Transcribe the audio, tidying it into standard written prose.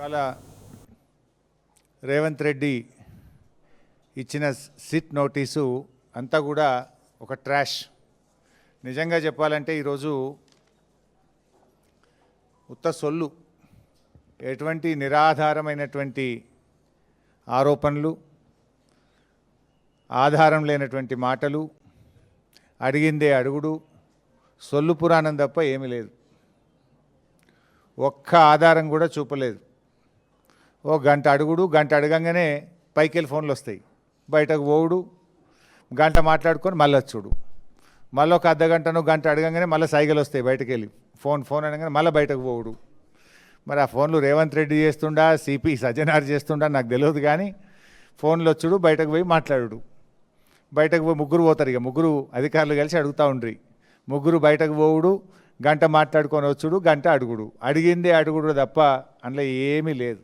ఇవాళ రేవంత్ రెడ్డి ఇచ్చిన SIT notice అంతా కూడా ఒక ట్రాష్. నిజంగా చెప్పాలంటే ఈరోజు ఉత్త సొల్లు, ఎటువంటి నిరాధారమైనటువంటి ఆరోపణలు, ఆధారం లేనటువంటి మాటలు, అడిగిందే అడుగుడు, సొల్లు పురాణం తప్ప ఏమీ లేదు. ఒక్క ఆధారం కూడా చూపలేదు. ఓ గంట అడుగుడు, గంట అడగంగానే పైకెళ్ళి ఫోన్లు వస్తాయి, బయటకు పోవుడు, గంట మాట్లాడుకొని మళ్ళీ వచ్చుడు, మళ్ళీ ఒక అర్ధగంటను గంట అడగంగానే మళ్ళీ సైగలు వస్తాయి, బయటకు వెళ్ళి ఫోన్ అనగానే మళ్ళీ బయటకు పోవుడు. మరి ఆ ఫోన్లు రేవంత్ రెడ్డి చేస్తుండా, సిపి సజ్జనార్ చేస్తుండా నాకు తెలియదు, కానీ ఫోన్లు వచ్చుడు, బయటకు పోయి మాట్లాడు. బయటకు పోయి ముగ్గురు పోతారు, ఇక ముగ్గురు అధికారులు కలిసి అడుగుతూ ఉండ్రి. ముగ్గురు బయటకు పోవుడు, గంట మాట్లాడుకొని వచ్చుడు, గంట అడుగుడు, అడిగిందే అడుగుడు తప్ప అందులో ఏమీ లేదు.